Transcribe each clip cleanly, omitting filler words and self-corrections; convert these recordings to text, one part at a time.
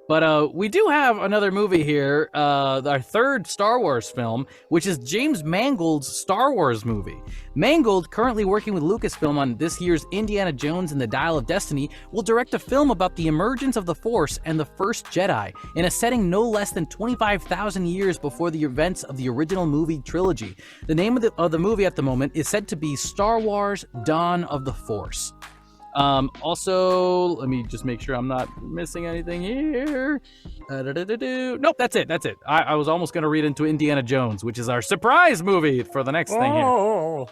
But we do have another movie here, our third Star Wars film, which is James Mangold's Star Wars movie. Mangold, currently working with Lucasfilm on this year's Indiana Jones and the Dial of Destiny, will direct a film about the emergence of the Force and the first Jedi in a setting no less than 25,000 years before the events of the original movie trilogy. The name of the movie at the moment is said to be Star Wars: Dawn of the Force. Also, let me just make sure I'm not missing anything here. Nope, that's it. I was almost going to read into Indiana Jones, which is our surprise movie for the next thing here.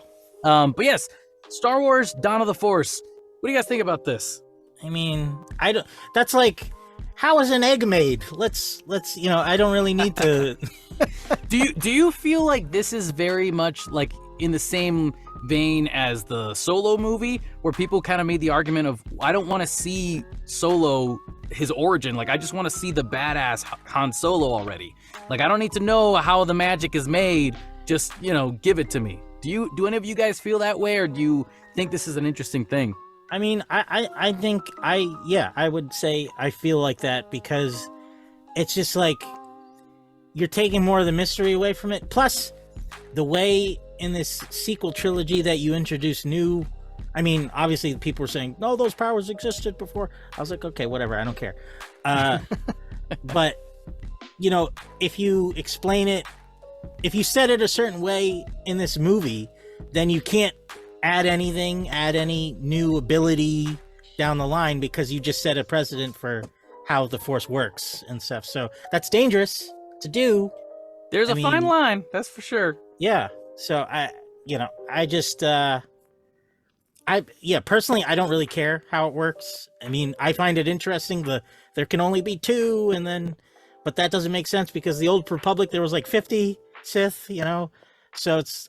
But yes, Star Wars: Dawn of the Force. What do you guys think about this? I mean, I don't. That's like, how is an egg made? Let's. I don't really need to. Do you feel like this is very much like in the same vein as the Solo movie, where people kind of made the argument of, I don't want to see Solo, his origin, like I just want to see the badass Han Solo already. Like I don't need to know how the magic is made, just, give it to me. Do any of you guys feel that way, or do you think this is an interesting thing? I mean, I think I would say I feel like that, because it's just like you're taking more of the mystery away from it. Plus, the way in this sequel trilogy that you introduce new, I mean, obviously people were saying, no, those powers existed before. I was like, okay, whatever, I don't care. But, if you explain it, if you said it a certain way in this movie, then you can't add any new ability down the line, because you just set a precedent for how the Force works and stuff. So that's dangerous to do. There's a fine line, that's for sure. Yeah. So personally, I don't really care how it works. I mean, I find it interesting. There can only be two, but that doesn't make sense, because the Old Republic, there was like 50 Sith, so it's,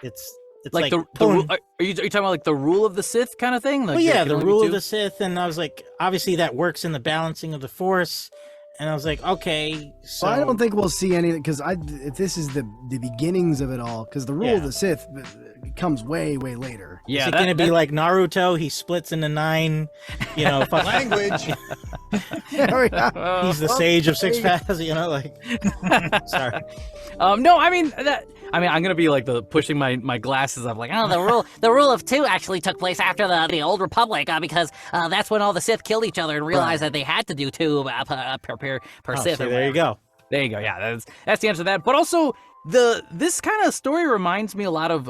it's like the rule, are you talking about like the rule of the Sith kind of thing? Like, the rule of the Sith, and I was like, obviously that works in the balancing of the Force. And I was like, okay, so... Well, I don't think we'll see anything, because if this is the beginnings of it all, because the rule of the Sith comes way, way later. Yeah, is it going to be like Naruto? He splits into 9, language. He's the sage of 6 paths, sorry. No, I mean, I'm gonna be like pushing my glasses up, like, oh, the rule of 2 actually took place after the Old Republic, because that's when all the Sith killed each other and realized that they had to do 2 per Sith. So there you go. There you go. Yeah, that's the answer to that. But also, this kind of story reminds me a lot of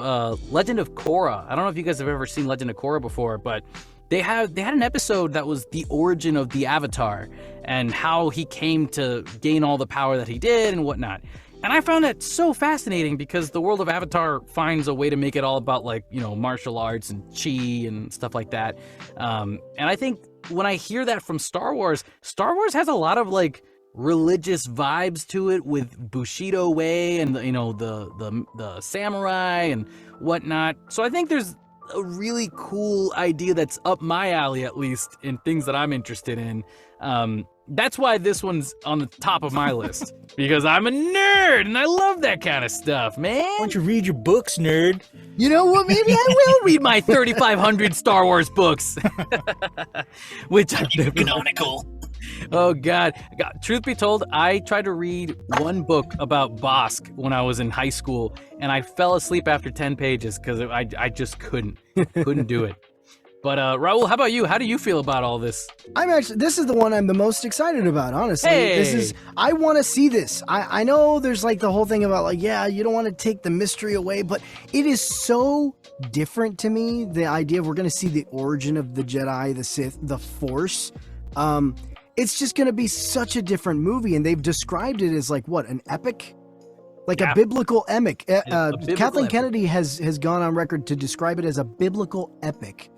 Legend of Korra. I don't know if you guys have ever seen Legend of Korra before, but they had an episode that was the origin of the Avatar and how he came to gain all the power that he did and whatnot. And I found that so fascinating, because the world of Avatar finds a way to make it all about, like, martial arts and chi and stuff like that. And I think when I hear that from Star Wars has a lot of, like, religious vibes to it, with Bushido way and the samurai and whatnot. So I think there's a really cool idea that's up my alley, at least in things that I'm interested in. That's why this one's on the top of my list, because I'm a nerd and I love that kind of stuff, man. Why don't you read your books, nerd? You know what? Maybe I will read my 3,500 Star Wars books. Which I canonical. Oh, God. Truth be told, I tried to read one book about Bosk when I was in high school, and I fell asleep after 10 pages because I just couldn't do it. But Raul, how about you? How do you feel about all this? This is the one I'm the most excited about, honestly. Hey! I want to see this. I know there's like the whole thing about like, yeah, you don't want to take the mystery away, but it is so different to me, the idea of we're going to see the origin of the Jedi, the Sith, the Force. It's just going to be such a different movie, and they've described it as like, what, an epic? Like a biblical epic. Kathleen Kennedy has gone on record to describe it as a biblical epic.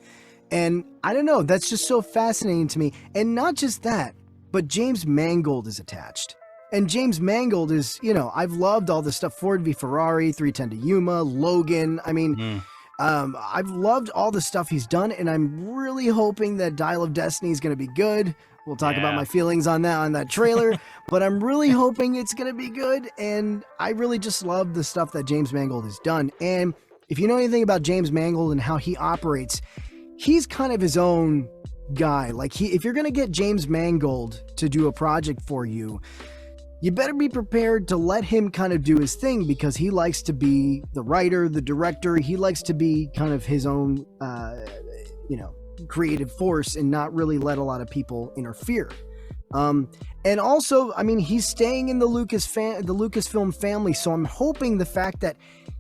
And I don't know, that's just so fascinating to me. And not just that, but James Mangold is attached. And James Mangold is, I've loved all the stuff, Ford v Ferrari, 310 to Yuma, Logan. I mean, I've loved all the stuff he's done, and I'm really hoping that Dial of Destiny is going to be good. We'll talk about my feelings on that trailer, but I'm really hoping it's going to be good. And I really just love the stuff that James Mangold has done. And if you know anything about James Mangold and how he operates, he's kind of his own guy. Like if you're gonna get James Mangold to do a project for you, you better be prepared to let him kind of do his thing, because he likes to be the writer, the director. He likes to be kind of his own, creative force and not really let a lot of people interfere. And also, I mean, he's staying in the Lucasfilm family, so I'm hoping the fact that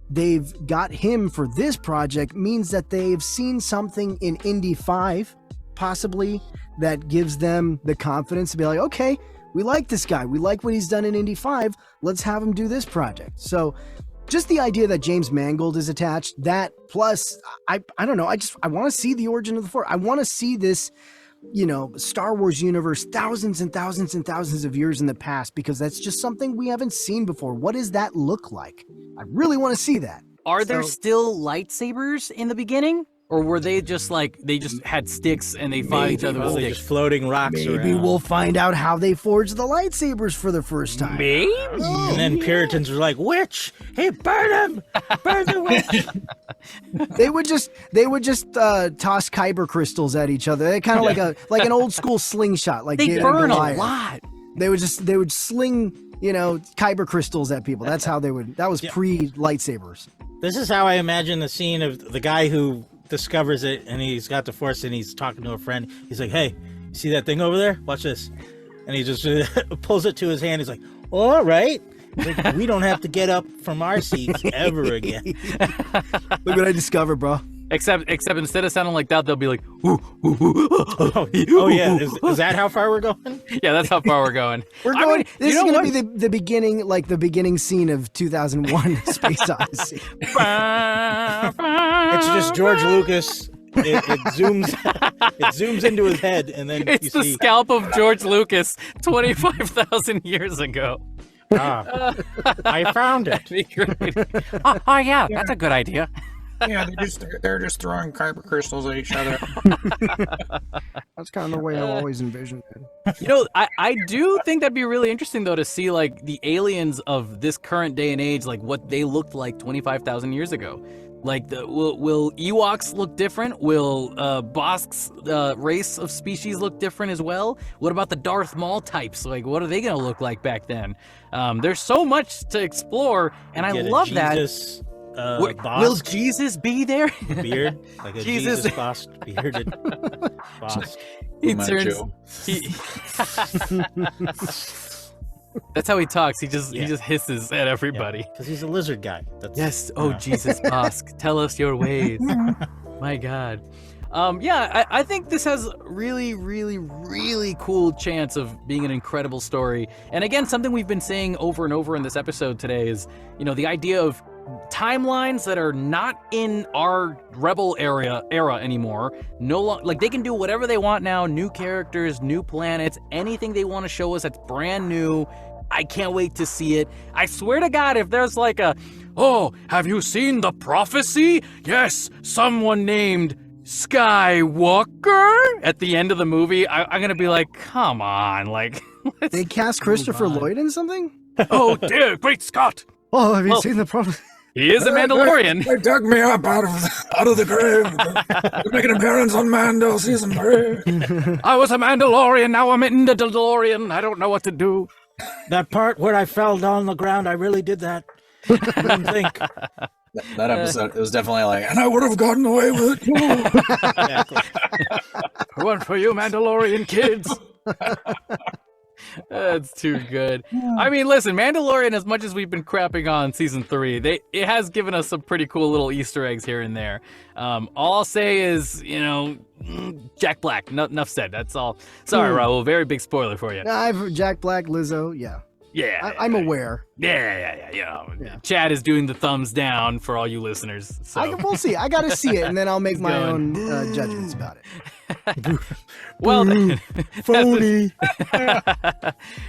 they've got him for this project means that they've seen something in Indy 5, possibly, that gives them the confidence to be like, okay, we like this guy. We like what he's done in Indy 5. Let's have him do this project. So just the idea that James Mangold is attached, that plus, I don't know, I want to see the origin of the Force. I want to see this, Star Wars universe thousands and thousands and thousands of years in the past, because that's just something we haven't seen before. What does that look like? I really want to see that. Are there still lightsabers in the beginning? Or were they just they just had sticks and they fought each other with sticks? Just floating rocks Maybe around. we'll find out how they forged the lightsabers for the first time. Maybe? And then Puritans were like, witch! Hey, burn him! Burn the witch! They would just toss kyber crystals at each other. They kind of like an old school slingshot, like They David burn and a Goliath. lot. They would sling, kyber crystals at people. That's how they would. That was pre lightsabers. This is how I imagine the scene of the guy who discovers it, and he's got the Force, and he's talking to a friend. He's like, hey, see that thing over there? Watch this. And he just pulls it to his hand. He's like, all right. Like, we don't have to get up from our seats ever again. Look what I discovered, bro. Except instead of sounding like that, they'll be like, ooh, Oh yeah, is that how far we're going? yeah, that's how far we're going. We're going. This is going to be the beginning, like the beginning scene of 2001: Space Odyssey. It's just George Lucas. It zooms into his head, and then It's you the see. scalp of George Lucas 25,000 years ago. I found it. That'd be great. Oh yeah, that's a good idea. Yeah, they're just throwing kyber crystals at each other. That's kind of the way I always envisioned it. I do think that'd be really interesting though to see like the aliens of this current day and age, like what they looked like 25,000 years ago. Like, will Ewoks look different? Will Bosk's race of species look different as well? What about the Darth Maul types? Like, what are they gonna look like back then? There's so much to explore, and I love that. Will Jesus be there? Beard, like a Jesus Bosk bearded Bosk. He turns. That's how he talks. He just hisses at everybody. Because he's a lizard guy. Yes. Oh, Jesus Bosk, tell us your ways. My God. I think this has really, really, really cool chance of being an incredible story. And again, something we've been saying over and over in this episode today is, the idea of timelines that are not in our Rebel era anymore. Like they can do whatever they want now. New characters, new planets, anything they want to show us that's brand new. I can't wait to see it. I swear to God, if there's like have you seen the prophecy? Yes, someone named Skywalker at the end of the movie, I'm gonna be like, come on, like They cast Christopher Lloyd in something? Oh dear, great Scott! Oh, have you seen the prophecy? He is a Mandalorian. They dug me up out of the grave. To make an appearance on Mando season 3. I was a Mandalorian, now I'm in the DeLorean. I don't know what to do. That part where I fell down the ground, I really did that. I didn't think. That episode, it was definitely like, and I would have gotten away with it too. Exactly. One for you, Mandalorian kids. That's too good. I mean, listen, Mandalorian, as much as we've been crapping on season 3, it has given us some pretty cool little Easter eggs here and there. All I'll say is, Jack Black. Enough said. That's all. Sorry, Raul. Very big spoiler for you. I've Jack Black, Lizzo. Yeah. Yeah. I'm aware. Yeah. Chad is doing the thumbs down for all you listeners. So. We'll see. I got to see it, and then I'll make my own judgments about it. Well, then. Phony.